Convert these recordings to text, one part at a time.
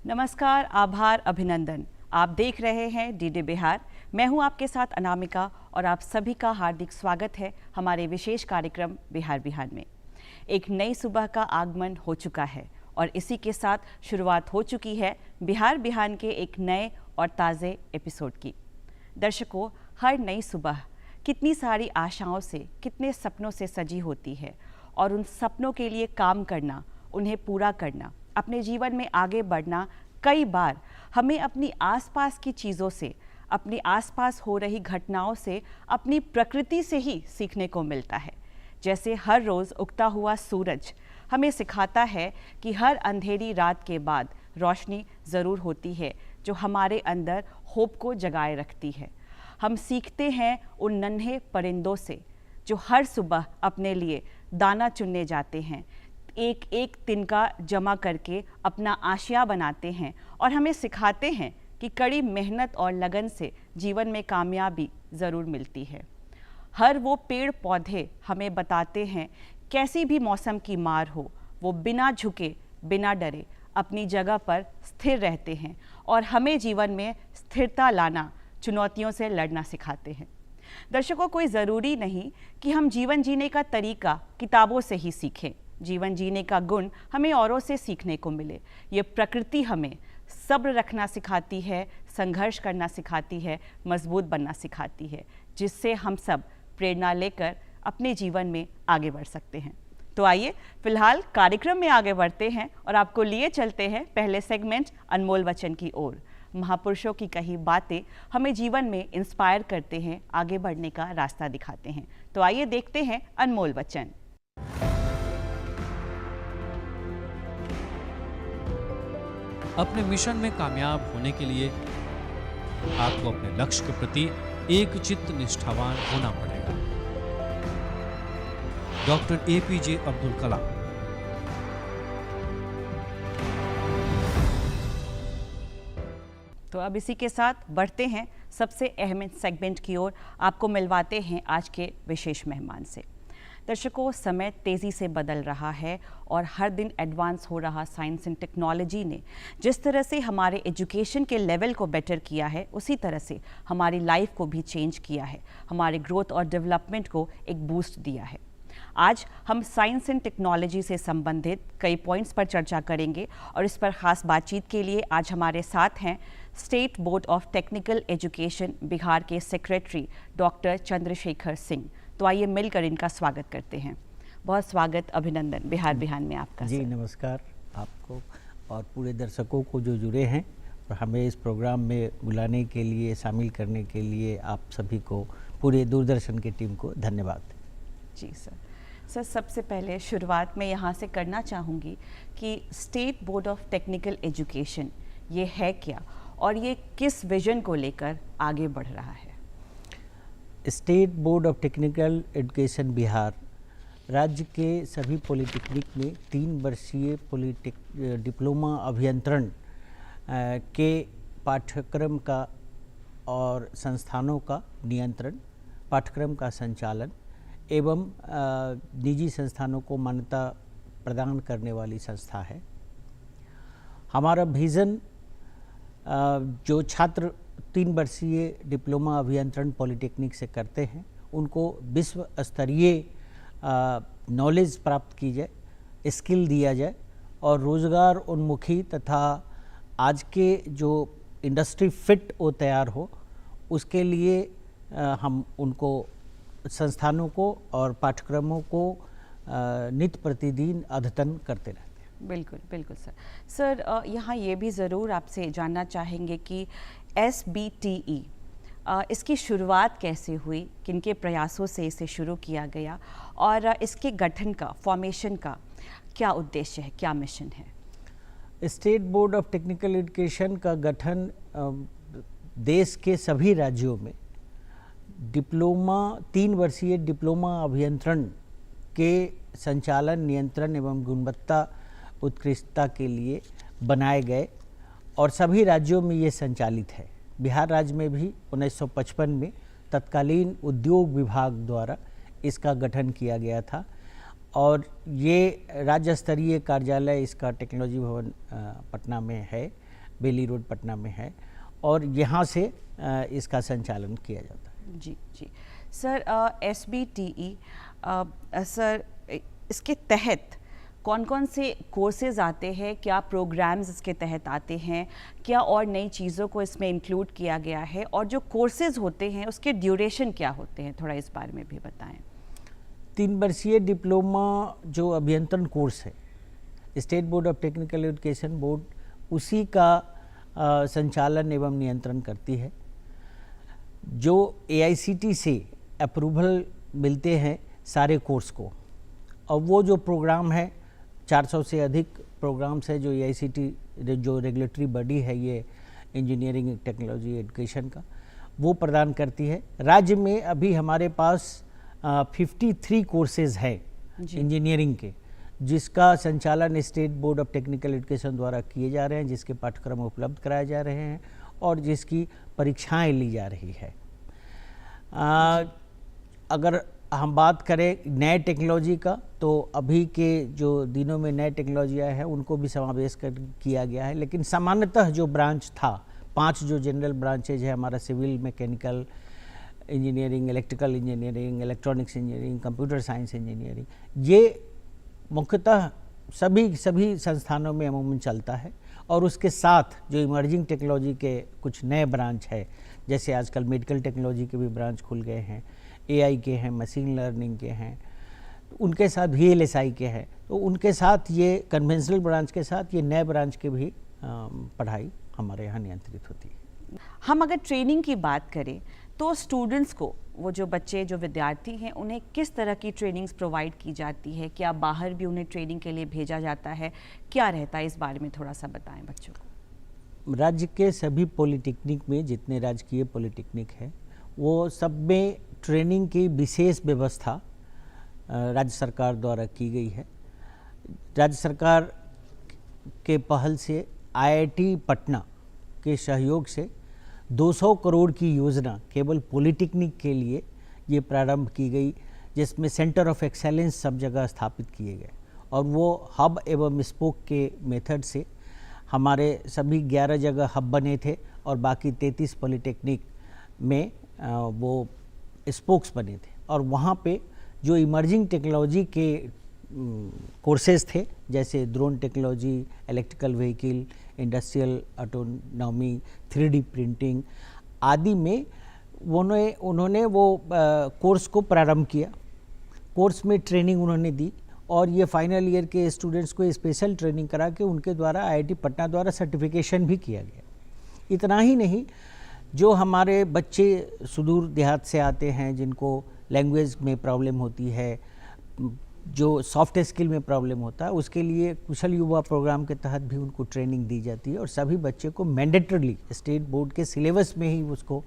नमस्कार, आभार, अभिनंदन। आप देख रहे हैं डीडी बिहार। मैं हूं आपके साथ अनामिका और आप सभी का हार्दिक स्वागत है हमारे विशेष कार्यक्रम बिहार बिहार में। एक नई सुबह का आगमन हो चुका है और इसी के साथ शुरुआत हो चुकी है बिहार बिहार के एक नए और ताज़े एपिसोड की। दर्शकों, हर नई सुबह कितनी सारी आशाओं से, कितने सपनों से सजी होती है और उन सपनों के लिए काम करना, उन्हें पूरा करना, अपने जीवन में आगे बढ़ना कई बार हमें अपनी आसपास की चीज़ों से, अपनी आसपास हो रही घटनाओं से, अपनी प्रकृति से ही सीखने को मिलता है। जैसे हर रोज़ उगता हुआ सूरज हमें सिखाता है कि हर अंधेरी रात के बाद रोशनी ज़रूर होती है जो हमारे अंदर होप को जगाए रखती है। हम सीखते हैं उन नन्हे परिंदों से जो हर सुबह अपने लिए दाना चुनने जाते हैं, एक एक तिनका जमा करके अपना आशिया बनाते हैं और हमें सिखाते हैं कि कड़ी मेहनत और लगन से जीवन में कामयाबी ज़रूर मिलती है। हर वो पेड़ पौधे हमें बताते हैं कैसी भी मौसम की मार हो, वो बिना झुके, बिना डरे अपनी जगह पर स्थिर रहते हैं और हमें जीवन में स्थिरता लाना, चुनौतियों से लड़ना सिखाते हैं। दर्शकों, कोई ज़रूरी नहीं कि हम जीवन जीने का तरीका किताबों से ही सीखें। जीवन जीने का गुण हमें औरों से सीखने को मिले। ये प्रकृति हमें सब्र रखना सिखाती है, संघर्ष करना सिखाती है, मजबूत बनना सिखाती है, जिससे हम सब प्रेरणा लेकर अपने जीवन में आगे बढ़ सकते हैं। तो आइए फिलहाल कार्यक्रम में आगे बढ़ते हैं और आपको लिए चलते हैं पहले सेगमेंट अनमोल वचन की ओर। महापुरुषों की कही बातें हमें जीवन में इंस्पायर करते हैं, आगे बढ़ने का रास्ता दिखाते हैं। तो आइए देखते हैं अनमोल वचन। अपने मिशन में कामयाब होने के लिए आपको अपने लक्ष्य के प्रति एक चित्त निष्ठावान होना पड़ेगा। Doctor APJ Abdul Kalam. तो अब इसी के साथ बढ़ते हैं सबसे अहम सेगमेंट की ओर। आपको मिलवाते हैं आज के विशेष मेहमान से। दर्शकों, समय तेज़ी से बदल रहा है और हर दिन एडवांस हो रहा साइंस एंड टेक्नोलॉजी ने जिस तरह से हमारे एजुकेशन के लेवल को बेटर किया है, उसी तरह से हमारी लाइफ को भी चेंज किया है, हमारे ग्रोथ और डेवलपमेंट को एक बूस्ट दिया है। आज हम साइंस एंड टेक्नोलॉजी से संबंधित कई पॉइंट्स पर चर्चा करेंगे और इस पर ख़ास बातचीत के लिए आज हमारे साथ हैं state board of technical education Bihar के सेक्रेटरी डॉक्टर चंद्रशेखर सिंह। तो आइए मिलकर इनका स्वागत करते हैं। बहुत स्वागत, अभिनंदन बिहार बिहार में आपका। जी नमस्कार आपको और पूरे दर्शकों को जो जुड़े हैं और हमें इस प्रोग्राम में बुलाने के लिए, शामिल करने के लिए आप सभी को, पूरे दूरदर्शन की टीम को धन्यवाद। जी सर, सबसे पहले शुरुआत में यहाँ से करना चाहूँगी कि state board of technical education ये है क्या और ये किस विजन को लेकर आगे बढ़ रहा है? State board of technical education Bihar राज्य के सभी पॉलिटेक्निक में 3 वर्षीय डिप्लोमा अभियंत्रण के पाठ्यक्रम का और संस्थानों का नियंत्रण, पाठ्यक्रम का संचालन एवं निजी संस्थानों को मान्यता प्रदान करने वाली संस्था है। हमारा विज़न जो छात्र 3 वर्षीय डिप्लोमा अभियंत्रण पॉलिटेक्निक से करते हैं उनको विश्व स्तरीय नॉलेज प्राप्त की जाए, स्किल दिया जाए और रोज़गार उन्मुखी तथा आज के जो इंडस्ट्री फिट वो तैयार हो, उसके लिए हम उनको संस्थानों को और पाठ्यक्रमों को नित्य प्रतिदिन अद्यतन करते रहते हैं। बिल्कुल बिल्कुल सर, यहाँ ये भी ज़रूर आपसे जानना चाहेंगे कि SBTE इसकी शुरुआत कैसे हुई, किनके प्रयासों से इसे शुरू किया गया और इसके गठन का, फॉर्मेशन का क्या उद्देश्य है, क्या मिशन है? State board of technical education का गठन देश के सभी राज्यों में डिप्लोमा 3 वर्षीय डिप्लोमा अभियंत्रण के संचालन, नियंत्रण एवं गुणवत्ता उत्कृष्टता के लिए बनाए गए और सभी राज्यों में ये संचालित है। बिहार राज्य में भी 1955 में तत्कालीन उद्योग विभाग द्वारा इसका गठन किया गया था और ये राज्य स्तरीय कार्यालय इसका टेक्नोलॉजी भवन पटना में है बेली रोड पटना में है और यहाँ से इसका संचालन किया जाता है। जी जी सर, SBTE सर, इसके तहत कौन कौन से कोर्सेज आते हैं, क्या प्रोग्राम्स इसके तहत आते हैं, क्या और नई चीज़ों को इसमें इंक्लूड किया गया है, और जो कोर्सेज होते हैं उसके ड्यूरेशन क्या होते हैं, थोड़ा इस बारे में भी बताएं। 3 वर्षीय डिप्लोमा जो अभियंत्रण कोर्स है, state board of technical education board उसी का संचालन एवं नियंत्रण करती है। जो AICTE से अप्रूवल मिलते हैं सारे कोर्स को, और वो जो प्रोग्राम है 400 से अधिक प्रोग्राम्स है जो AICTE जो रेगुलेटरी बॉडी है ये इंजीनियरिंग टेक्नोलॉजी एजुकेशन का, वो प्रदान करती है। राज्य में अभी हमारे पास 53 कोर्सेज है इंजीनियरिंग के, जिसका संचालन state board of technical education द्वारा किए जा रहे हैं, जिसके पाठ्यक्रम उपलब्ध कराए जा रहे हैं और जिसकी परीक्षाएं ली जा रही है। अगर हम बात करें नए टेक्नोलॉजी का, तो अभी के जो दिनों में नए टेक्नोलॉजियाँ हैं उनको भी समावेश किया गया है, लेकिन सामान्यतः जो ब्रांच था 5 जो जनरल ब्रांचेज है हमारा, civil, mechanical engineering, electrical engineering, electronics engineering, computer science engineering, ये मुख्यतः सभी संस्थानों में अमूमन चलता है। और उसके साथ जो इमर्जिंग टेक्नोलॉजी के कुछ नए ब्रांच है, जैसे आजकल मेडिकल टेक्नोलॉजी के भी ब्रांच खुल गए हैं, AI के हैं, मशीन लर्निंग के हैं, उनके साथ VLSI के हैं, तो उनके साथ ये कन्वेंशनल ब्रांच के साथ ये नए ब्रांच के भी पढ़ाई हमारे यहाँ नियंत्रित होती है। हम अगर ट्रेनिंग की बात करें तो स्टूडेंट्स को, वो जो बच्चे, जो विद्यार्थी हैं, उन्हें किस तरह की ट्रेनिंग्स प्रोवाइड की जाती है? क्या बाहर भी उन्हें ट्रेनिंग के लिए भेजा जाता है? क्या रहता है, इस बारे में थोड़ा सा बताएं बच्चों को। राज्य के सभी पॉलिटेक्निक में, जितने राजकीय पॉलिटेक्निक है, वो सब में ट्रेनिंग की विशेष व्यवस्था राज्य सरकार द्वारा की गई है। राज्य सरकार के पहल से IIT पटना के सहयोग से 200 करोड़ की योजना केवल पॉलिटेक्निक के लिए ये प्रारंभ की गई, जिसमें सेंटर ऑफ एक्सेलेंस सब जगह स्थापित किए गए, और वो हब एवं स्पोक के मेथड से हमारे सभी 11 जगह हब बने थे और बाकी 33 पॉलिटेक्निक में वो स्पोक्स बने थे। और वहाँ पे जो इमर्जिंग टेक्नोलॉजी के कोर्सेज थे, जैसे drone technology, electrical vehicle, industrial autonomy, 3D printing आदि में उन्होंने वो कोर्स को प्रारंभ किया। कोर्स में ट्रेनिंग उन्होंने दी और ये फाइनल ईयर के स्टूडेंट्स को स्पेशल ट्रेनिंग करा के उनके द्वारा IIT पटना द्वारा सर्टिफिकेशन भी किया गया। इतना ही नहीं, जो हमारे बच्चे सुदूर देहात से आते हैं, जिनको लैंग्वेज में प्रॉब्लम होती है, जो सॉफ्ट स्किल में प्रॉब्लम होता है, उसके लिए कुशल युवा प्रोग्राम के तहत भी उनको ट्रेनिंग दी जाती है। और सभी बच्चे को मैंडेटरली स्टेट बोर्ड के सिलेबस में ही उसको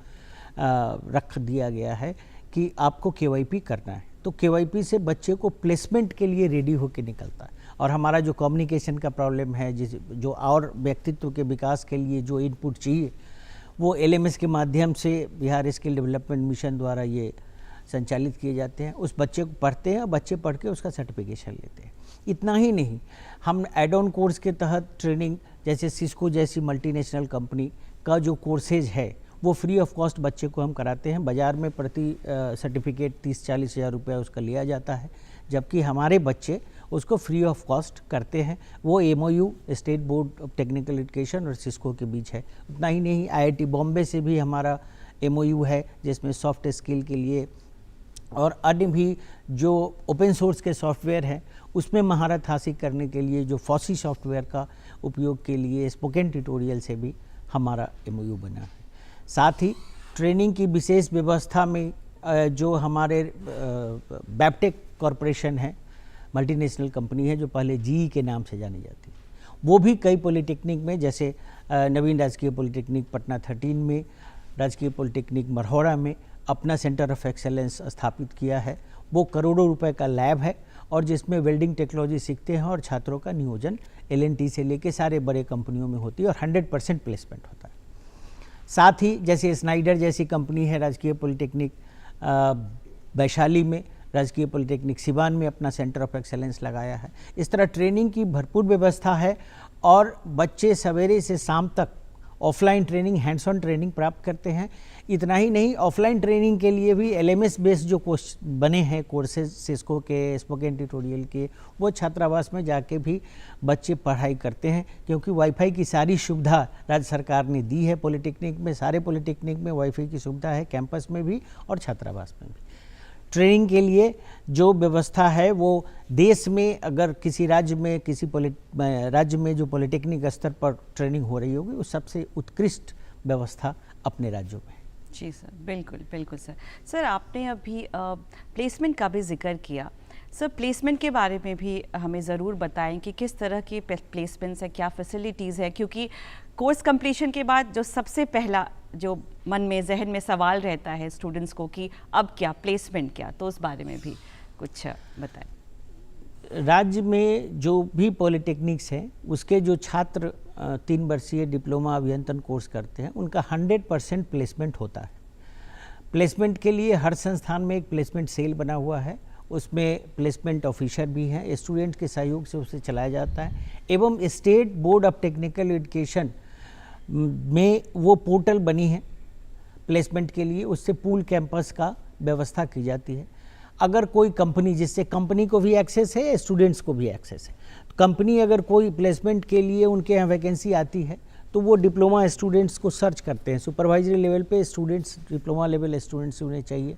रख दिया गया है कि आपको KYP करना है। तो KYP से बच्चे को प्लेसमेंट के लिए रेडी होकर निकलता है। और हमारा जो कम्युनिकेशन का प्रॉब्लम है, जो और व्यक्तित्व के विकास के लिए जो इनपुट चाहिए, वो LMS के माध्यम से बिहार स्किल डेवलपमेंट मिशन द्वारा ये संचालित किए जाते हैं। उस बच्चे को पढ़ते हैं और बच्चे पढ़ के उसका सर्टिफिकेशन लेते हैं। इतना ही नहीं, हम एड ऑन कोर्स के तहत ट्रेनिंग, जैसे सिस्को जैसी मल्टीनेशनल कंपनी का जो कोर्सेज है वो फ्री ऑफ कॉस्ट बच्चे को हम कराते हैं। बाज़ार में प्रति सर्टिफिकेट 30-40 हज़ार रुपया उसका लिया जाता है, जबकि हमारे बच्चे उसको फ्री ऑफ कॉस्ट करते हैं। वो MOU state board of technical education और सिस्को के बीच है। उतना ही नहीं, IIT बॉम्बे से भी हमारा MOU है, जिसमें सॉफ्ट स्किल के लिए और अन्य भी जो ओपन सोर्स के सॉफ्टवेयर हैं उसमें महारत हासिल करने के लिए जो फॉसी सॉफ्टवेयर का उपयोग के लिए स्पोकन ट्यूटोरियल से भी हमारा MOU बना है। साथ ही ट्रेनिंग की विशेष व्यवस्था में जो हमारे बैपटेक कॉरपोरेशन है, मल्टीनेशनल कंपनी है, जो पहले GE के नाम से जानी जाती है, वो भी कई पॉलिटेक्निक में, जैसे नवीन राजकीय पॉलिटेक्निक पटना 13 में, राजकीय पॉलिटेक्निक मरहौरा में अपना सेंटर ऑफ एक्सेलेंस स्थापित किया है। वो करोड़ों रुपए का लैब है और जिसमें वेल्डिंग टेक्नोलॉजी सीखते हैं और छात्रों का नियोजन L&T से लेके सारे बड़े कंपनियों में होती है और 100% प्लेसमेंट होता है। साथ ही जैसे स्नाइडर जैसी कंपनी है राजकीय पॉलिटेक्निक वैशाली में, राजकीय पॉलिटेक्निक सिवान में अपना सेंटर ऑफ एक्सेलेंस लगाया है। इस तरह ट्रेनिंग की भरपूर व्यवस्था है और बच्चे सवेरे से शाम तक offline training, hands on training प्राप्त करते हैं। इतना ही नहीं, ऑफलाइन ट्रेनिंग के लिए भी LMS बेस्ड जो कोर्स बने हैं, कोर्सेज सिस्को के, स्पोकन ट्यूटोरियल के, वो छात्रावास में जाके भी बच्चे पढ़ाई करते हैं, क्योंकि वाईफाई की सारी सुविधा राज्य सरकार ने दी है। पॉलिटेक्निक में, सारे पॉलिटेक्निक में वाईफाई की सुविधा है, कैंपस में भी और छात्रावास में भी। ट्रेनिंग के लिए जो व्यवस्था है वो देश में, अगर किसी राज्य में, किसी राज्य में जो पॉलिटेक्निक स्तर पर ट्रेनिंग हो रही होगी, वो सबसे उत्कृष्ट व्यवस्था अपने राज्यों में। जी सर, बिल्कुल बिल्कुल सर। सर, आपने अभी प्लेसमेंट का भी जिक्र किया। सर, प्लेसमेंट के बारे में भी हमें ज़रूर बताएं कि किस तरह की प्लेसमेंट्स है, क्या फैसिलिटीज़ है, क्योंकि कोर्स कंप्लीशन के बाद जो सबसे पहला जो मन में, जहन में सवाल रहता है स्टूडेंट्स को कि अब क्या, प्लेसमेंट क्या, तो उस बारे में भी कुछ बताएं। राज्य में जो भी पॉलिटेक्निक्स हैं, उसके जो छात्र 3 वर्षीय डिप्लोमा अभियंत्रण कोर्स करते हैं, उनका 100% प्लेसमेंट होता है। प्लेसमेंट के लिए हर संस्थान में एक प्लेसमेंट सेल बना हुआ है, उसमें प्लेसमेंट ऑफिसर भी हैं, स्टूडेंट के सहयोग से उसे चलाया जाता है। एवं state board of technical education में वो पोर्टल बनी है प्लेसमेंट के लिए, उससे पूल कैंपस का व्यवस्था की जाती है। अगर कोई कंपनी, जिससे कंपनी को भी एक्सेस है, स्टूडेंट्स को भी एक्सेस है, तो कंपनी अगर कोई प्लेसमेंट के लिए उनके यहाँ वैकेंसी आती है तो वो डिप्लोमा स्टूडेंट्स को सर्च करते हैं। सुपरवाइजरी लेवल पे स्टूडेंट्स, डिप्लोमा लेवल स्टूडेंट्स होने चाहिए,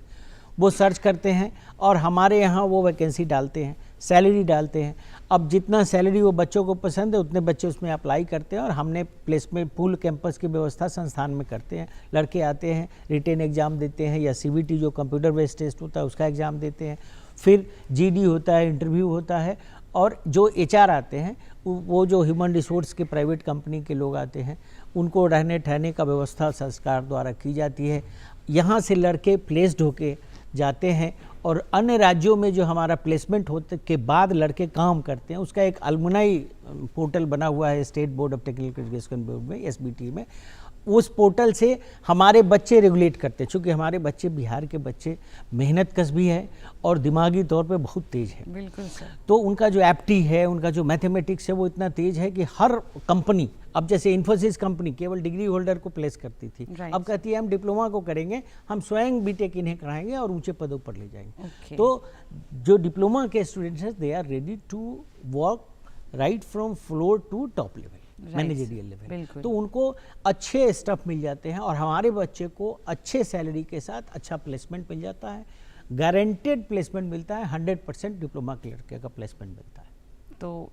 वो सर्च करते हैं और हमारे यहाँ वो वैकेंसी डालते हैं, सैलरी डालते हैं। अब जितना सैलरी वो बच्चों को पसंद है उतने बच्चे उसमें अप्लाई करते हैं और हमने प्लेसमेंट पूल कैंपस की व्यवस्था संस्थान में करते हैं। लड़के आते हैं, रिटेन एग्ज़ाम देते हैं या CBT जो कंप्यूटर बेस्ड टेस्ट होता है उसका एग्ज़ाम देते हैं, फिर GD होता है, इंटरव्यू होता है, और जो HR आते हैं, वो जो ह्यूमन रिसोर्स के प्राइवेट कंपनी के लोग आते हैं, उनको रहने ठहरने का व्यवस्था सरकार द्वारा की जाती है। यहाँ से लड़के प्लेस्ड होके जाते हैं और अन्य राज्यों में जो हमारा प्लेसमेंट होने के बाद लड़के काम करते हैं, उसका एक अलमुनाई पोर्टल बना हुआ है state board of technical education board में, SBT में। उस पोर्टल से हमारे बच्चे रेगुलेट करते हैं, चूँकि हमारे बच्चे, बिहार के बच्चे मेहनत कश भी है और दिमागी तौर पे बहुत तेज़ है। बिल्कुल सर। तो उनका जो एप्टी है, उनका जो मैथमेटिक्स है, वो इतना तेज़ है कि हर कंपनी, अब जैसे इन्फोसिस कंपनी केवल डिग्री होल्डर को प्लेस करती थी, अब कहती है हम डिप्लोमा को करेंगे, हम स्वयं बीटेक इन्हें कराएंगे और ऊंचे पदों पर ले जाएंगे। तो जो डिप्लोमा के स्टूडेंट्स हैं, they are ready to work right from floor to top level, managerial level. तो उनको अच्छे स्टफ मिल जाते हैं और हमारे बच्चे को अच्छे सैलरी के साथ अच्छा प्लेसमेंट मिल जाता है, गारंटेड प्लेसमेंट मिलता है, 100% डिप्लोमा के लड़के का प्लेसमेंट मिलता है। तो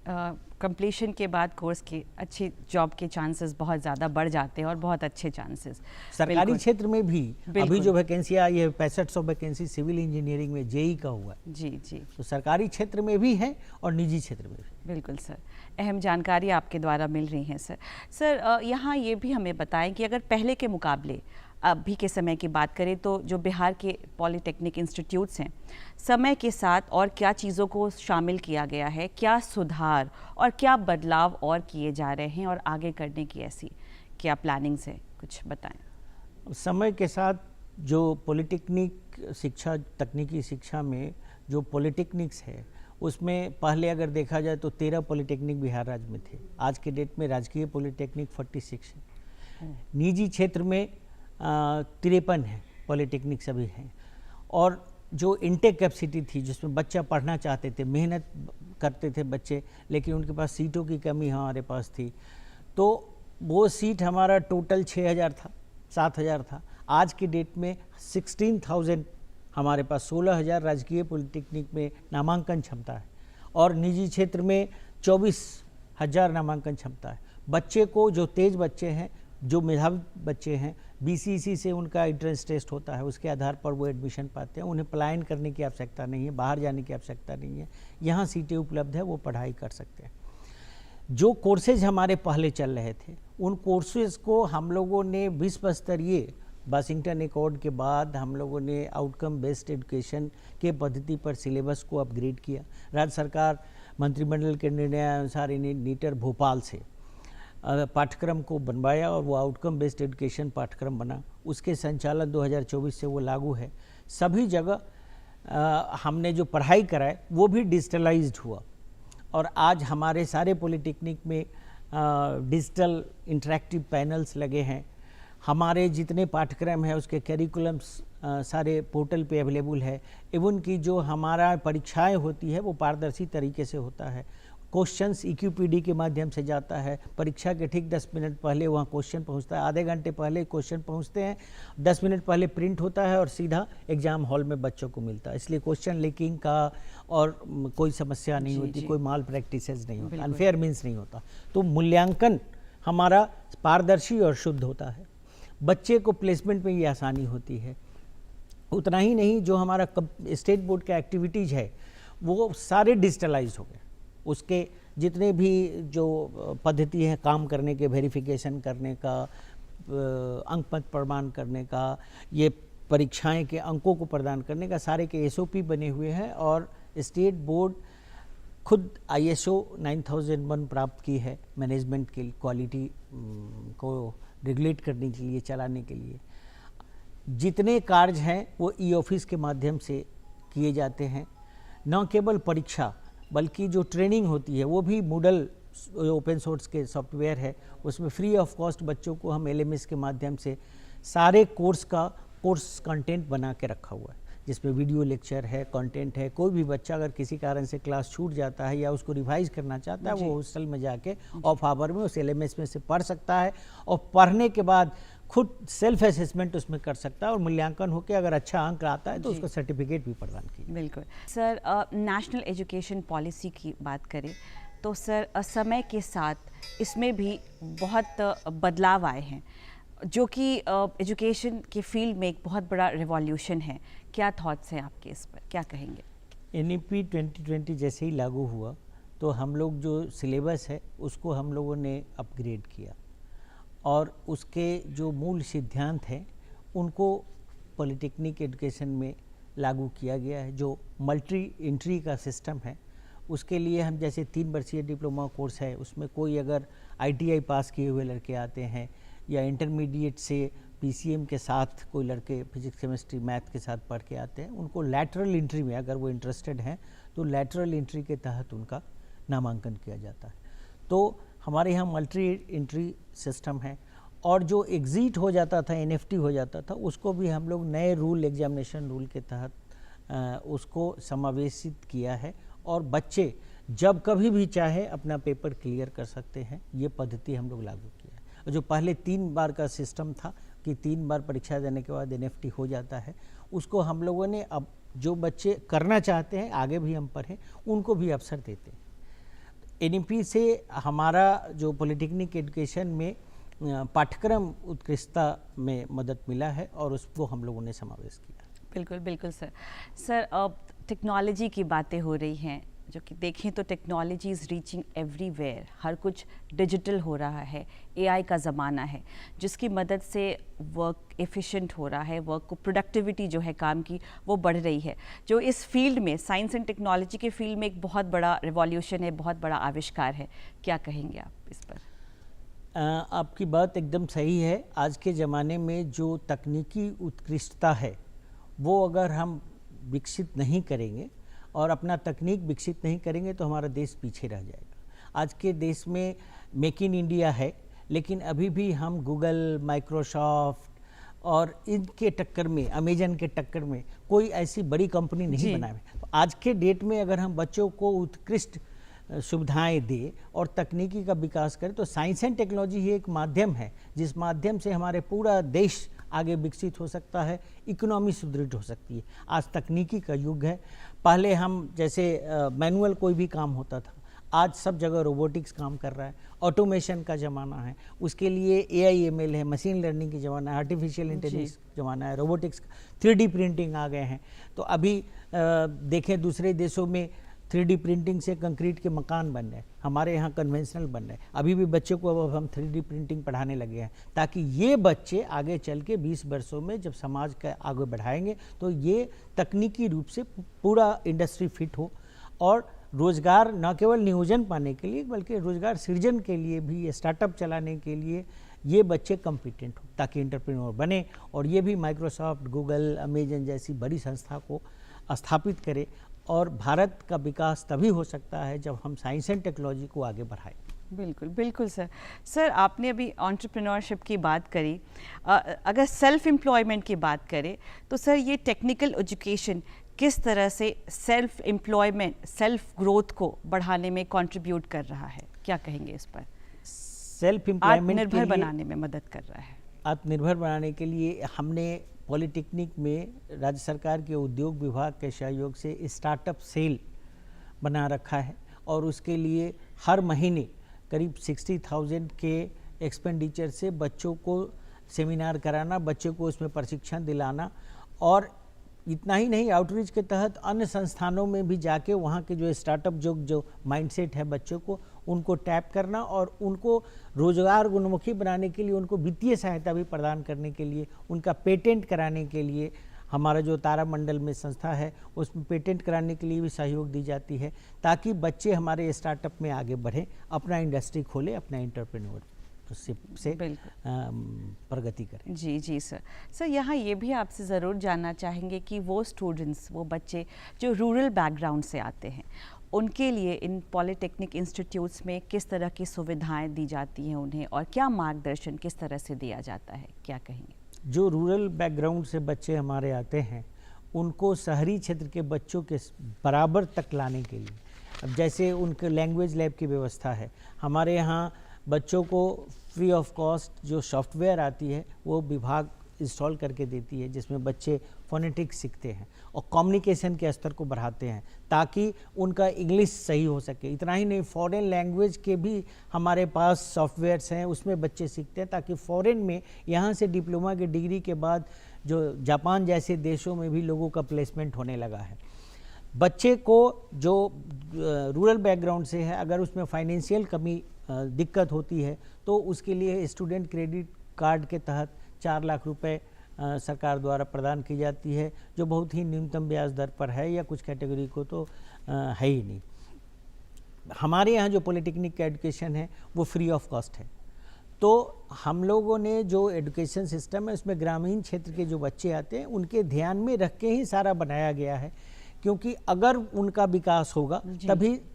कंप्लीशन के बाद कोर्स के अच्छे जॉब के चांसेस बहुत ज़्यादा बढ़ जाते हैं और बहुत अच्छे चांसेस सरकारी क्षेत्र में भी। अभी जो वैकेंसी आई है 6500 वैकेंसी सिविल इंजीनियरिंग में JEE का हुआ है। जी जी। तो सरकारी क्षेत्र में भी है और निजी क्षेत्र में भी। बिल्कुल सर, अहम जानकारी आपके द्वारा मिल रही है सर। सर, यहाँ ये भी हमें बताएं कि अगर पहले के मुकाबले अभी के समय की बात करें तो जो बिहार के पॉलिटेक्निक इंस्टीट्यूट्स हैं, समय के साथ और क्या चीज़ों को शामिल किया गया है, क्या सुधार और क्या बदलाव और किए जा रहे हैं और आगे करने की ऐसी क्या प्लानिंग्स है, कुछ बताएं। समय के साथ जो पॉलिटेक्निक शिक्षा, तकनीकी शिक्षा में जो पॉलिटेक्निक्स है, उसमें पहले अगर देखा जाए तो 13 पॉलिटेक्निक बिहार राज्य में थे। आज के डेट में राजकीय पॉलिटेक्निक 46 है, निजी क्षेत्र में 53 है, पॉलिटेक्निक सभी हैं। और जो इनटेक कैपेसिटी थी, जिसमें बच्चा पढ़ना चाहते थे, मेहनत करते थे बच्चे, लेकिन उनके पास सीटों की कमी हमारे पास थी, तो वो सीट हमारा टोटल 6000 था, 7000 था। आज की डेट में 16,000 हमारे पास, 16,000 राजकीय पॉलिटेक्निक में नामांकन क्षमता है और निजी क्षेत्र में 24,000 नामांकन क्षमता है। बच्चे को, जो तेज बच्चे हैं, जो मेधावी बच्चे हैं, BCEC से उनका एंट्रेंस टेस्ट होता है, उसके आधार पर वो एडमिशन पाते हैं। उन्हें पलायन करने की आवश्यकता नहीं है, बाहर जाने की आवश्यकता नहीं है, यहाँ सीटें उपलब्ध है, वो पढ़ाई कर सकते हैं। जो कोर्सेज हमारे पहले चल रहे थे, उन कोर्सेज को हम लोगों ने विश्व स्तरीय वाशिंगटन अकॉर्ड के बाद हम लोगों ने आउटकम बेस्ड एजुकेशन के पद्धति पर सिलेबस को अपग्रेड किया। राज्य सरकार मंत्रिमंडल के निर्णयानुसार इन्हें नीटर भोपाल से पाठ्यक्रम को बनवाया और वो आउटकम बेस्ड एजुकेशन पाठ्यक्रम बना। उसके संचालन 2024 से वो लागू है। सभी जगह हमने जो पढ़ाई कराए वो भी डिजिटलाइज्ड हुआ और आज हमारे सारे पॉलिटेक्निक में डिजिटल इंटरेक्टिव पैनल्स लगे हैं। हमारे जितने पाठ्यक्रम हैं उसके कैरिकुलम्स सारे पोर्टल पे अवेलेबल है। इवन की जो हमारा परीक्षाएं होती है वो पारदर्शी तरीके से होता है। क्वेश्चंस EQPD के माध्यम से जाता है। परीक्षा के ठीक 10 मिनट पहले वहाँ क्वेश्चन पहुँचता है, आधे घंटे पहले क्वेश्चन पहुँचते हैं, 10 मिनट पहले प्रिंट होता है और सीधा एग्ज़ाम हॉल में बच्चों को मिलता है। इसलिए क्वेश्चन लीकिंग का और कोई समस्या नहीं होती, कोई माल प्रैक्टिसेस नहीं होता, अनफेयर मीन्स नहीं होता। तो मूल्यांकन हमारा पारदर्शी और शुद्ध होता है। बच्चे को प्लेसमेंट में ये आसानी होती है। उतना ही नहीं, जो हमारा स्टेट बोर्ड का एक्टिविटीज़ है वो सारे डिजिटलाइज हो गए। उसके जितने भी जो पद्धति है काम करने के, वेरिफिकेशन करने का, अंक मत प्रमाण करने का, ये परीक्षाएं के अंकों को प्रदान करने का, सारे के SOP बने हुए हैं। और स्टेट बोर्ड खुद ISO 9001 प्राप्त की है मैनेजमेंट की क्वालिटी को रेगुलेट करने के लिए, चलाने के लिए। जितने कार्य हैं वो E-ऑफिस के माध्यम से किए जाते हैं। न केवल परीक्षा बल्कि जो ट्रेनिंग होती है वो भी मूडल ओपन सोर्स के सॉफ्टवेयर है, उसमें फ्री ऑफ कॉस्ट बच्चों को हम LMS के माध्यम से सारे कोर्स कंटेंट बना के रखा हुआ है, जिसमें वीडियो लेक्चर है, कंटेंट है। कोई भी बच्चा अगर किसी कारण से क्लास छूट जाता है या उसको रिवाइज करना चाहता है, वो हॉस्टल में जाके ऑफ आवर में उस LMS में से पढ़ सकता है और पढ़ने के बाद खुद सेल्फ असेसमेंट उसमें कर सकता है और मूल्यांकन होकर अगर अच्छा अंक आता है तो उसको सर्टिफिकेट भी प्रदान किया। बिल्कुल सर, नेशनल एजुकेशन पॉलिसी की बात करें तो सर समय के साथ इसमें भी बहुत बदलाव आए हैं, जो कि एजुकेशन के फील्ड में एक बहुत बड़ा रिवॉल्यूशन है। क्या थॉट्स हैं आपके इस पर, क्या कहेंगे? NEP 2020 जैसे ही लागू हुआ तो हम लोग जो सिलेबस है उसको हम लोगों ने अपग्रेड किया और उसके जो मूल सिद्धांत हैं उनको पॉलिटेक्निक एजुकेशन में लागू किया गया है। जो मल्टी एंट्री का सिस्टम है उसके लिए हम जैसे 3 वर्षीय डिप्लोमा कोर्स है, उसमें कोई अगर ITI पास किए हुए लड़के आते हैं या इंटरमीडिएट से PCM के साथ कोई लड़के फिजिक्स केमिस्ट्री मैथ के साथ पढ़ के आते हैं, उनको लैटरल एंट्री में अगर वो इंटरेस्टेड हैं तो लैटरल एंट्री के तहत उनका नामांकन किया जाता है। तो हमारे यहाँ मल्टी एंट्री सिस्टम है। और जो एग्ज़िट हो जाता था, NFT हो जाता था, उसको भी हम लोग नए रूल, एग्जामिनेशन रूल के तहत उसको समावेशित किया है और बच्चे जब कभी भी चाहे अपना पेपर क्लियर कर सकते हैं। ये पद्धति हम लोग लागू किया है। और जो पहले 3 बार का सिस्टम था कि 3 बार परीक्षा देने के बाद NFT हो जाता है, उसको हम लोगों ने अब जो बच्चे करना चाहते हैं, आगे भी हम पढ़ें, उनको भी अवसर देते हैं। NEP से हमारा जो पॉलिटेक्निक एजुकेशन में पाठ्यक्रम उत्कृष्टता में मदद मिला है और उसको हम लोगों ने समावेश किया। बिल्कुल बिल्कुल सर, अब टेक्नोलॉजी की बातें हो रही हैं, जो कि देखें तो टेक्नोलॉजी इज़ रीचिंग एवरीवेयर, हर कुछ डिजिटल हो रहा है, AI का ज़माना है, जिसकी मदद से वर्क एफिशिएंट हो रहा है, वर्क को प्रोडक्टिविटी जो है काम की वो बढ़ रही है, जो इस फील्ड में, साइंस एंड टेक्नोलॉजी के फील्ड में एक बहुत बड़ा रिवॉल्यूशन है, बहुत बड़ा आविष्कार है। क्या कहेंगे आप इस पर? आपकी बात एकदम सही है। आज के ज़माने में जो तकनीकी उत्कृष्टता है वो अगर हम विकसित नहीं करेंगे और अपना तकनीक विकसित नहीं करेंगे तो हमारा देश पीछे रह जाएगा। आज के देश में मेक इन इंडिया है, लेकिन अभी भी हम गूगल, माइक्रोसॉफ्ट और इनके टक्कर में, अमेजन के टक्कर में कोई ऐसी बड़ी कंपनी नहीं बनाए। तो आज के डेट में अगर हम बच्चों को उत्कृष्ट सुविधाएं दे और तकनीकी का विकास करें तो साइंस एंड टेक्नोलॉजी ही एक माध्यम है जिस माध्यम से हमारे पूरा देश आगे विकसित हो सकता है, इकोनॉमी सुदृढ़ हो सकती है। आज तकनीकी का युग है। पहले हम जैसे मैनुअल कोई भी काम होता था, आज सब जगह रोबोटिक्स काम कर रहा है, ऑटोमेशन का ज़माना है, उसके लिए AI ML है, मशीन लर्निंग की ज़माना है, आर्टिफिशियल इंटेलिजेंस ज़माना है, रोबोटिक्स, 3D प्रिंटिंग आ गए हैं। तो अभी देखें दूसरे देशों में 3D प्रिंटिंग से कंक्रीट के मकान बन रहे हैं, हमारे यहाँ कन्वेंशनल बन रहे हैं। अभी भी बच्चों को अब हम 3D प्रिंटिंग पढ़ाने लगे हैं ताकि ये बच्चे आगे चल के 20 वर्षों में जब समाज का आगे बढ़ाएंगे तो ये तकनीकी रूप से पूरा इंडस्ट्री फिट हो और रोज़गार न केवल नियोजन पाने के लिए बल्कि रोज़गार सृजन के लिए भी, स्टार्टअप चलाने के लिए ये बच्चे कॉम्पिटेंट हो ताकि एंटरप्रेन्योर बने और ये भी माइक्रोसॉफ्ट, गूगल, अमेजन जैसी बड़ी संस्था को स्थापित करे। और भारत का विकास तभी हो सकता है जब हम साइंस एंड टेक्नोलॉजी को आगे बढ़ाएं। बिल्कुल बिल्कुल सर। सर आपने अभी एंटरप्रेन्योरशिप की बात करी, अगर सेल्फ एम्प्लॉयमेंट की बात करें तो सर ये टेक्निकल एजुकेशन किस तरह से सेल्फ एम्प्लॉयमेंट, सेल्फ ग्रोथ को बढ़ाने में कंट्रीब्यूट कर रहा है, क्या कहेंगे इस पर? सेल्फ एम्प्लॉयमेंट आत्मनिर्भर बनाने में मदद कर रहा है। आत्मनिर्भर बनाने के लिए हमने पॉलिटेक्निक में राज्य सरकार के उद्योग विभाग के सहयोग से स्टार्टअप सेल बना रखा है और उसके लिए हर महीने करीब 60,000 के एक्सपेंडिचर से बच्चों को सेमिनार कराना, बच्चों को उसमें प्रशिक्षण दिलाना, और इतना ही नहीं, आउटरीच के तहत अन्य संस्थानों में भी जाके वहाँ के जो स्टार्टअप जो माइंडसेट है बच्चों को, उनको टैप करना और उनको रोजगार उन्मुखी बनाने के लिए, उनको वित्तीय सहायता भी प्रदान करने के लिए, उनका पेटेंट कराने के लिए हमारा जो तारामंडल में संस्था है उसमें पेटेंट कराने के लिए भी सहयोग दी जाती है, ताकि बच्चे हमारे स्टार्टअप में आगे बढ़ें, अपना इंडस्ट्री खोले, अपना एंटरप्रेन्योरशिप से प्रगति करें। जी जी सर। सर यहाँ ये भी आपसे ज़रूर जानना चाहेंगे कि वो स्टूडेंट्स, वो बच्चे जो रूरल बैकग्राउंड से आते हैं, उनके लिए इन पॉलिटेक्निक इंस्टीट्यूट्स में किस तरह की सुविधाएं दी जाती हैं उन्हें, और क्या मार्गदर्शन किस तरह से दिया जाता है, क्या कहेंगे? जो रूरल बैकग्राउंड से बच्चे हमारे आते हैं उनको शहरी क्षेत्र के बच्चों के बराबर तक लाने के लिए, अब जैसे उनके लैंग्वेज लैब की व्यवस्था है, हमारे यहाँ बच्चों को फ्री ऑफ कॉस्ट जो सॉफ्टवेयर आती है वो विभाग इंस्टॉल करके देती है, जिसमें बच्चे फोनेटिक्स सीखते हैं और कम्युनिकेशन के स्तर को बढ़ाते हैं ताकि उनका इंग्लिश सही हो सके। इतना ही नहीं, फॉरेन लैंग्वेज के भी हमारे पास सॉफ्टवेयर्स हैं, उसमें बच्चे सीखते हैं ताकि फॉरेन में यहाँ से डिप्लोमा की डिग्री के बाद जो जापान जैसे देशों में भी लोगों का प्लेसमेंट होने लगा है। बच्चे को जो रूरल बैकग्राउंड से है, अगर उसमें फाइनेंशियल कमी दिक्कत होती है तो उसके लिए स्टूडेंट क्रेडिट कार्ड के तहत 4 लाख रुपए सरकार द्वारा प्रदान की जाती है, जो बहुत ही न्यूनतम ब्याज दर पर है, या कुछ कैटेगरी को तो है ही नहीं। हमारे यहाँ जो पॉलिटेक्निक का एजुकेशन है वो फ्री ऑफ कॉस्ट है। तो हम लोगों ने जो एजुकेशन सिस्टम है उसमें ग्रामीण क्षेत्र के जो बच्चे आते हैं उनके ध्यान में रख के ही सारा बनाया गया है, क्योंकि अगर उनका विकास होगा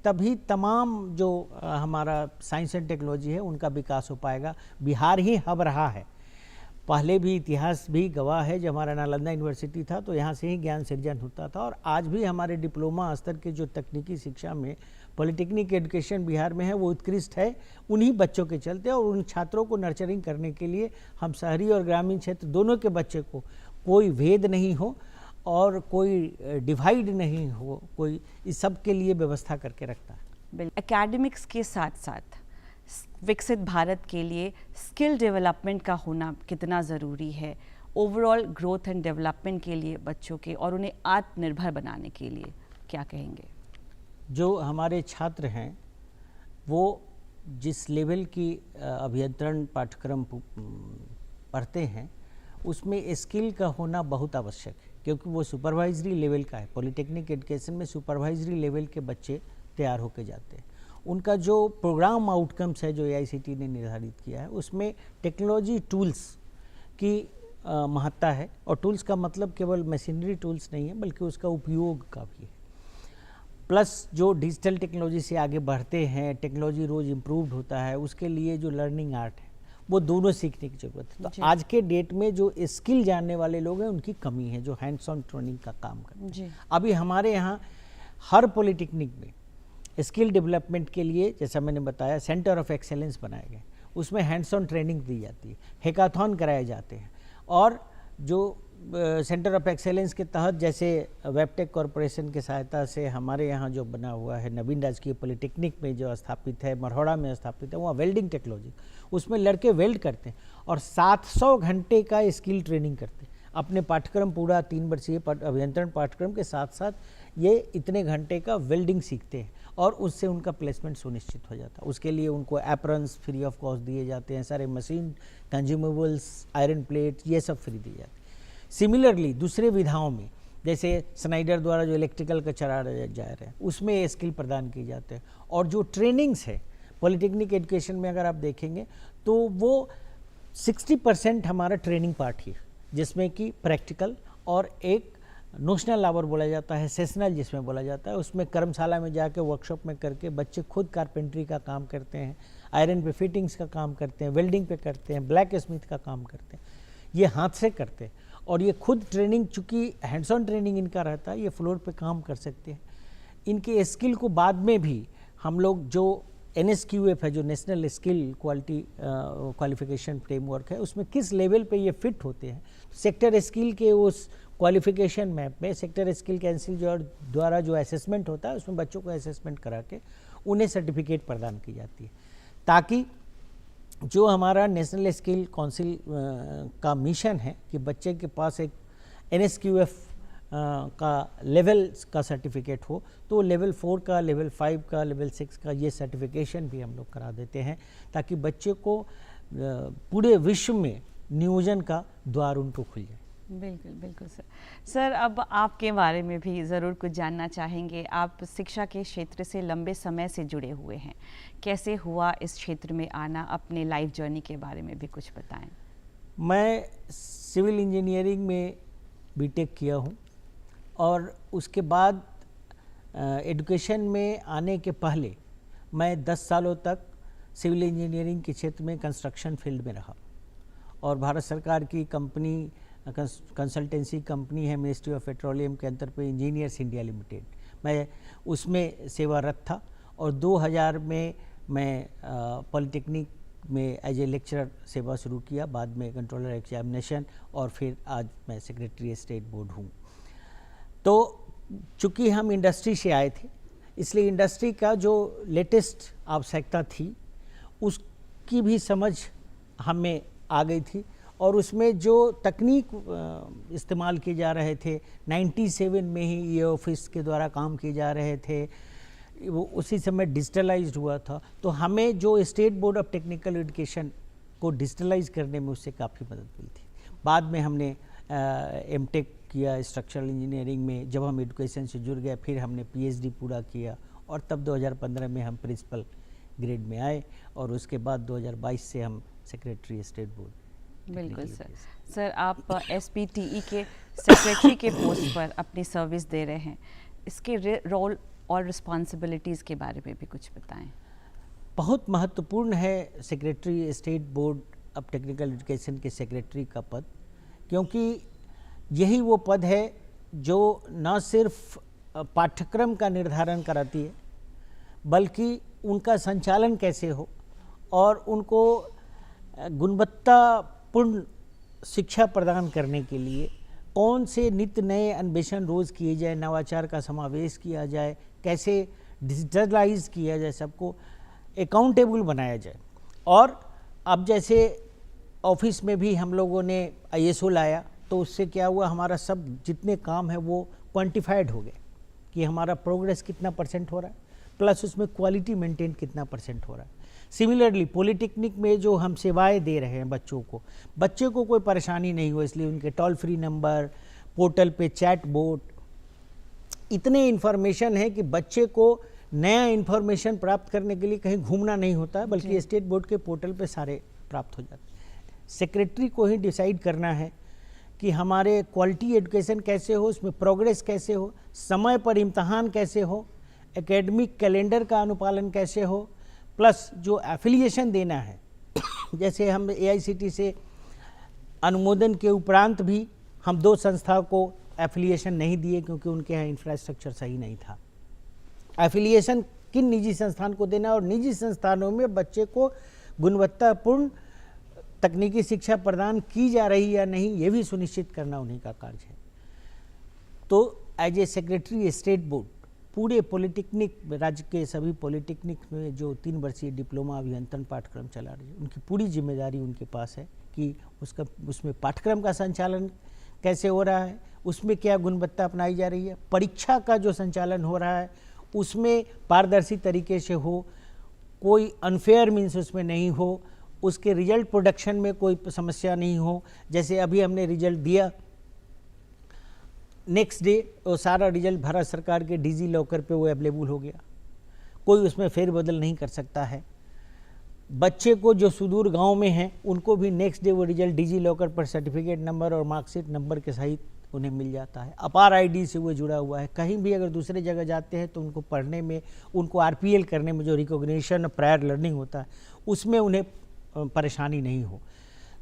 तभी तमाम जो हमारा साइंस एंड टेक्नोलॉजी है उनका विकास हो पाएगा। बिहार ही हब रहा है, पहले भी इतिहास भी गवाह है, जब हमारा नालंदा यूनिवर्सिटी था तो यहाँ से ही ज्ञान सृजन होता था, और आज भी हमारे डिप्लोमा स्तर के जो तकनीकी शिक्षा में पॉलिटेक्निक एजुकेशन बिहार में है वो उत्कृष्ट है उन्हीं बच्चों के चलते। और उन छात्रों को नर्चरिंग करने के लिए हम शहरी और ग्रामीण क्षेत्र दोनों के बच्चे को कोई भेद नहीं हो और कोई डिवाइड नहीं हो, कोई इस सब के लिए व्यवस्था करके रखता है। एकेडमिक्स के साथ साथ विकसित भारत के लिए स्किल डेवलपमेंट का होना कितना ज़रूरी है, ओवरऑल ग्रोथ एंड डेवलपमेंट के लिए बच्चों के, और उन्हें आत्मनिर्भर बनाने के लिए क्या कहेंगे? जो हमारे छात्र हैं वो जिस लेवल की अभियंत्रण पाठ्यक्रम पढ़ते हैं उसमें स्किल का होना बहुत आवश्यक है, क्योंकि वो सुपरवाइजरी लेवल का है। पॉलिटेक्निक एजुकेशन में सुपरवाइजरी लेवल के बच्चे तैयार होकर जाते हैं। उनका जो प्रोग्राम आउटकम्स है जो AICTE ने निर्धारित किया है उसमें टेक्नोलॉजी टूल्स की महत्ता है, और टूल्स का मतलब केवल मशीनरी टूल्स नहीं है बल्कि उसका उपयोग का भी है। प्लस जो डिजिटल टेक्नोलॉजी से आगे बढ़ते हैं, टेक्नोलॉजी रोज इम्प्रूव्ड होता है, उसके लिए जो लर्निंग आर्ट है वो दोनों सीखने की जरूरत है। तो आज के डेट में जो स्किल जानने वाले लोग हैं उनकी कमी है, जो हैंड्स ऑन ट्रेनिंग का काम करते हैं। अभी हमारे यहाँ हर पॉलिटेक्निक में स्किल डेवलपमेंट के लिए, जैसा मैंने बताया, सेंटर ऑफ एक्सेलेंस बनाए गए, उसमें हैंड्स ऑन ट्रेनिंग दी जाती है, हैकाथॉन कराए जाते हैं, और जो सेंटर ऑफ एक्सेलेंस के तहत जैसे वेबटेक कॉरपोरेशन की सहायता से हमारे यहाँ जो बना हुआ है नवीन राजकीय पॉलिटेक्निक में जो स्थापित है, मरहौड़ा में स्थापित है, वहाँ वेल्डिंग टेक्नोलॉजी, उसमें लड़के वेल्ड करते हैं और 700 घंटे का स्किल ट्रेनिंग करते हैं। अपने पाठ्यक्रम पूरा 3 वर्षीय अभियंत्रण पाठ्यक्रम के साथ साथ ये इतने घंटे का वेल्डिंग सीखते हैं और उससे उनका प्लेसमेंट सुनिश्चित हो जाता है। उसके लिए उनको एप्रन्स फ्री ऑफ कॉस्ट दिए जाते हैं, सारे मशीन कंज्यूमेबल्स, आयरन प्लेट, ये सब फ्री दिए जाते हैं। सिमिलरली दूसरे विधाओं में जैसे स्नाइडर द्वारा जो इलेक्ट्रिकल का चला जा रहा है उसमें स्किल प्रदान किए जाते हैं। और जो ट्रेनिंग्स है पॉलिटेक्निक एजुकेशन में अगर आप देखेंगे तो वो 60% हमारा ट्रेनिंग पार्ट ही है, जिसमें कि प्रैक्टिकल और एक नोशनल आवर बोला जाता है, सेशनल जिसमें बोला जाता है, उसमें कर्मशाला में जाके वर्कशॉप में करके बच्चे खुद कारपेंट्री का काम करते हैं, आयरन पे फिटिंग्स का काम करते हैं, वेल्डिंग पे करते हैं, ब्लैक स्मिथ का काम करते हैं, ये हाथ से करते हैं। और ये खुद ट्रेनिंग, चूँकि हैंड्स ऑन ट्रेनिंग इनका रहता है, ये फ्लोर पे काम कर सकते हैं। इनके स्किल को बाद में भी हम लोग जो NSQF है, जो नेशनल स्किल क्वालिफिकेशन फ्रेमवर्क है, उसमें किस लेवल पे ये फिट होते हैं, सेक्टर स्किल के उस क्वालिफिकेशन मैप में सेक्टर स्किल कैंसिल जो द्वारा जो असेसमेंट होता है, उसमें बच्चों को असेसमेंट करा के उन्हें सर्टिफिकेट प्रदान की जाती है, ताकि जो हमारा नेशनल स्किल काउंसिल का मिशन है कि बच्चे के पास एक NSQF का लेवल का सर्टिफिकेट हो, तो लेवल 4 का, लेवल 5 का, लेवल 6 का ये सर्टिफिकेशन भी हम लोग करा देते हैं, ताकि बच्चे को पूरे विश्व में नियोजन का द्वार उनको खुल जाए। बिल्कुल बिल्कुल सर। सर, अब आपके बारे में भी ज़रूर कुछ जानना चाहेंगे। आप शिक्षा के क्षेत्र से लंबे समय से जुड़े हुए हैं, कैसे हुआ इस क्षेत्र में आना? अपने लाइफ जर्नी के बारे में भी कुछ बताएं। मैं सिविल इंजीनियरिंग में बीटेक किया हूँ, और उसके बाद एजुकेशन में आने के पहले मैं 10 सालों तक सिविल इंजीनियरिंग के क्षेत्र में कंस्ट्रक्शन फील्ड में रहा, और भारत सरकार की कंपनी, कंसल्टेंसी कंपनी है मिनिस्ट्री ऑफ पेट्रोलियम के अंतर पे इंजीनियर्स इंडिया लिमिटेड, मैं उसमें सेवारत था। और 2000 में मैं पॉलिटेक्निक में एज ए लेक्चरर सेवा शुरू किया, बाद में कंट्रोलर एग्जामिनेशन, और फिर आज मैं सेक्रेटरी स्टेट बोर्ड हूँ। तो चूँकि हम इंडस्ट्री से आए थे, इसलिए इंडस्ट्री का जो लेटेस्ट आवश्यकता थी उसकी भी समझ हमें आ गई थी, और उसमें जो तकनीक इस्तेमाल किए जा रहे थे, 97 में ही ये ऑफिस के द्वारा काम किए जा रहे थे, वो उसी समय डिजिटलाइज्ड हुआ था। तो हमें जो state board of technical education को डिजिटलाइज करने में उससे काफ़ी मदद मिली थी। बाद में हमने MTech किया स्ट्रक्चरल इंजीनियरिंग में, जब हम एजुकेशन से जुड़ गए, फिर हमने PhD पूरा किया, और तब 2015 में हम प्रिंसिपल ग्रेड में आए, और उसके बाद 2022 से हम सेक्रेटरी स्टेट बोर्ड। बिल्कुल सर। सर, आप SPTE के सेक्रेटरी के पोस्ट पर अपनी सर्विस दे रहे हैं, इसके रोल और रिस्पॉन्सिबिलिटीज़ के बारे में भी कुछ बताएं। बहुत महत्वपूर्ण है secretary state board of technical education के सेक्रेटरी का पद, क्योंकि यही वो पद है जो न सिर्फ पाठ्यक्रम का निर्धारण कराती है, बल्कि उनका संचालन कैसे हो और उनको गुणवत्तापूर्ण शिक्षा प्रदान करने के लिए कौन से नित्य नए अन्वेषण रोज़ किए जाए, नवाचार का समावेश किया जाए, कैसे डिजिटलाइज किया जाए, सबको अकाउंटेबल बनाया जाए। और अब जैसे ऑफिस में भी हम लोगों ने ISO लाया, तो उससे क्या हुआ, हमारा सब जितने काम है वो क्वांटिफाइड हो गए कि हमारा प्रोग्रेस कितना % हो रहा है, प्लस उसमें क्वालिटी मेंटेन कितना % हो रहा है। सिमिलरली पॉलिटेक्निक में जो हम सेवाएं दे रहे हैं बच्चे को कोई परेशानी नहीं हो, इसलिए उनके टोल फ्री नंबर, पोर्टल पे चैट बोट, इतने इन्फॉर्मेशन है कि बच्चे को नया इन्फॉर्मेशन प्राप्त करने के लिए कहीं घूमना नहीं होता है, बल्कि स्टेट बोर्ड के पोर्टल पे सारे प्राप्त हो जाते हैं। सेक्रेटरी को ही डिसाइड करना है कि हमारे क्वालिटी एजुकेशन कैसे हो, उसमें प्रोग्रेस कैसे हो, समय पर इम्तहान कैसे हो, एकेडमिक कैलेंडर का अनुपालन कैसे हो, प्लस जो एफिलिएशन देना है जैसे हम AICTE से अनुमोदन के उपरांत भी हम 2 संस्थाओं को एफिलिएशन नहीं दिए, क्योंकि उनके यहाँ इंफ्रास्ट्रक्चर सही नहीं था। एफिलिएशन किन निजी संस्थान को देना, और निजी संस्थानों में बच्चे को गुणवत्तापूर्ण तकनीकी शिक्षा प्रदान की जा रही या नहीं, ये भी सुनिश्चित करना उन्हीं का कार्य है। तो as a secretary state board पूरे पॉलिटेक्निक, राज्य के सभी पॉलिटेक्निक में जो 3 वर्षीय डिप्लोमा अभियंत्रण पाठ्यक्रम चला रही है, उनकी पूरी जिम्मेदारी उनके पास है कि उसमें पाठ्यक्रम का संचालन कैसे हो रहा है, उसमें क्या गुणवत्ता अपनाई जा रही है, परीक्षा का जो संचालन हो रहा है उसमें पारदर्शी तरीके से हो, कोई अनफेयर मीन्स उसमें नहीं हो, उसके रिजल्ट प्रोडक्शन में कोई समस्या नहीं हो। जैसे अभी हमने रिजल्ट दिया, नेक्स्ट डे वो सारा रिजल्ट भारत सरकार के डिजी लॉकर पे वो अवेलेबल हो गया, कोई उसमें फेरबदल नहीं कर सकता है। बच्चे को जो सुदूर गांव में हैं उनको भी नेक्स्ट डे वो रिजल्ट डिजी लॉकर पर सर्टिफिकेट नंबर और मार्कशीट नंबर के सहित उन्हें मिल जाता है। अपार आईडी से वो जुड़ा हुआ है। कहीं भी अगर दूसरे जगह जाते हैं तो उनको पढ़ने में, उनको आरपीएल करने में जो रिकॉग्निशन प्रायर लर्निंग होता है उसमें उन्हें परेशानी नहीं हो।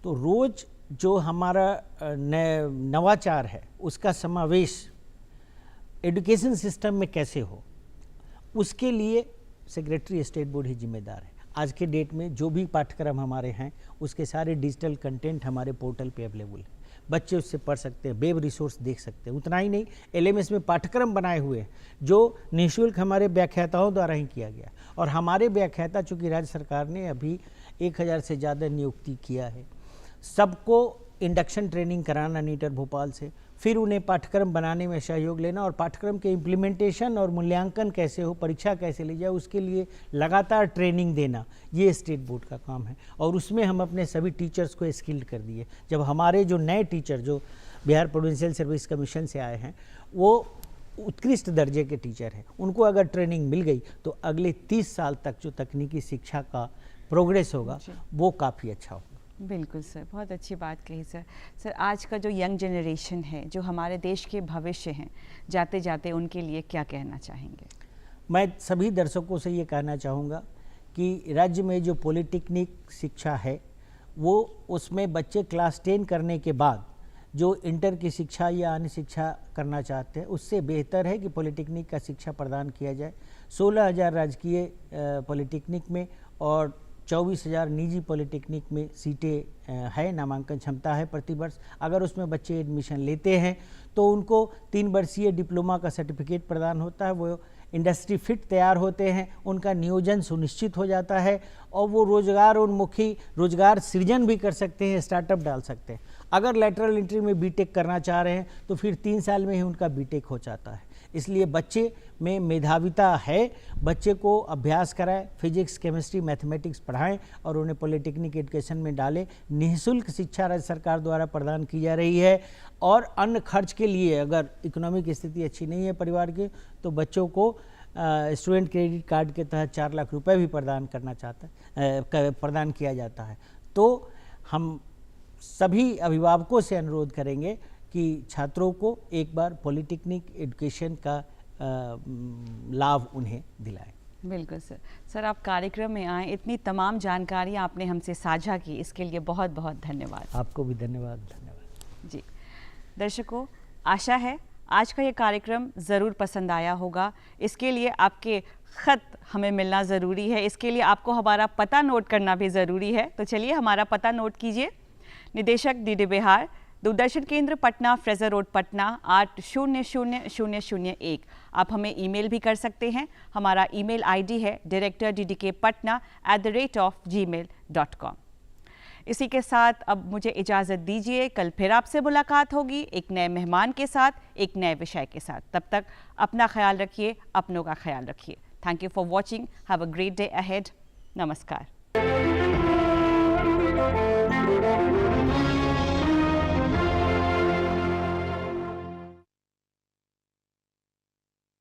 तो रोज़ जो हमारा नवाचार है उसका समावेश एजुकेशन सिस्टम में कैसे हो, उसके लिए सेक्रेटरी स्टेट बोर्ड ही जिम्मेदार है। आज के डेट में जो भी पाठ्यक्रम हमारे हैं उसके सारे डिजिटल कंटेंट हमारे पोर्टल पे अवेलेबल है, बच्चे उससे पढ़ सकते हैं, वेब रिसोर्स देख सकते हैं। उतना ही नहीं, एलएमएस में पाठ्यक्रम बनाए हुए हैं जो निःशुल्क हमारे व्याख्याताओं द्वारा ही किया गया। और हमारे व्याख्याता, चूँकि राज्य सरकार ने अभी 1000 से ज़्यादा नियुक्ति किया है, सबको इंडक्शन ट्रेनिंग कराना नीटर भोपाल से, फिर उन्हें पाठ्यक्रम बनाने में सहयोग लेना और पाठ्यक्रम के इम्प्लीमेंटेशन और मूल्यांकन कैसे हो, परीक्षा कैसे ली जाए, उसके लिए लगातार ट्रेनिंग देना, ये स्टेट बोर्ड का काम है। और उसमें हम अपने सभी टीचर्स को स्किल्ड कर दिए। जब हमारे जो नए टीचर जो बिहार प्रोविंशियल सर्विस कमीशन से आए हैं वो उत्कृष्ट दर्जे के टीचर हैं, उनको अगर ट्रेनिंग मिल गई तो अगले 30 साल तक जो तकनीकी शिक्षा का प्रोग्रेस होगा वो काफ़ी अच्छा होगा। बिल्कुल सर, बहुत अच्छी बात कही सर। सर, आज का जो यंग जनरेशन है, जो हमारे देश के भविष्य हैं, जाते जाते उनके लिए क्या कहना चाहेंगे? मैं सभी दर्शकों से ये कहना चाहूँगा कि राज्य में जो पॉलिटेक्निक शिक्षा है वो, उसमें बच्चे क्लास 10 करने के बाद जो इंटर की शिक्षा या अन्य शिक्षा करना चाहते हैं उससे बेहतर है कि पॉलिटेक्निक का शिक्षा प्रदान किया जाए। 16,000 राजकीय पॉलिटेक्निक में और 24,000 निजी पॉलिटेक्निक में सीटें है, नामांकन क्षमता है प्रति वर्ष। अगर उसमें बच्चे एडमिशन लेते हैं तो उनको 3 वर्षीय डिप्लोमा का सर्टिफिकेट प्रदान होता है, वो इंडस्ट्री फिट तैयार होते हैं, उनका नियोजन सुनिश्चित हो जाता है और वो रोजगार उन्मुखी रोजगार सृजन भी कर सकते हैं, स्टार्टअप डाल सकते हैं। अगर लेटरल एंट्री में बीटेक करना चाह रहे हैं तो फिर 3 साल में ही उनका बीटेक हो जाता है। इसलिए बच्चे में मेधाविता है, बच्चे को अभ्यास कराएं, फिजिक्स, केमिस्ट्री, मैथमेटिक्स पढ़ाएं और उन्हें पॉलिटेक्निक एजुकेशन में डालें। निःशुल्क शिक्षा राज्य सरकार द्वारा प्रदान की जा रही है और अन्य खर्च के लिए अगर इकोनॉमिक स्थिति अच्छी नहीं है परिवार की तो बच्चों को स्टूडेंट क्रेडिट कार्ड के तहत 4 लाख रुपए भी प्रदान प्रदान किया जाता है। तो हम सभी अभिभावकों से अनुरोध करेंगे कि छात्रों को एक बार पॉलिटेक्निक एजुकेशन का लाभ उन्हें दिलाएं। बिल्कुल सर। सर, आप कार्यक्रम में आए, इतनी तमाम जानकारी आपने हमसे साझा की, इसके लिए बहुत बहुत धन्यवाद। आपको भी धन्यवाद। जी दर्शकों, आशा है आज का ये कार्यक्रम ज़रूर पसंद आया होगा। इसके लिए आपके ख़त हमें मिलना ज़रूरी है, इसके लिए आपको हमारा पता नोट करना भी ज़रूरी है। तो चलिए हमारा पता नोट कीजिए। निदेशक डीडी बिहार, दूरदर्शन केंद्र पटना, फ्रेजर रोड पटना 800001। आप हमें ईमेल भी कर सकते हैं। हमारा ईमेल आईडी है directorddkpatna@gmail.com। इसी के साथ अब मुझे इजाज़त दीजिए। कल फिर आपसे मुलाकात होगी एक नए मेहमान के साथ, एक नए विषय के साथ। तब तक अपना ख्याल रखिए, अपनों का ख्याल रखिए। Thank you for watching. Have a great day ahead. नमस्कार।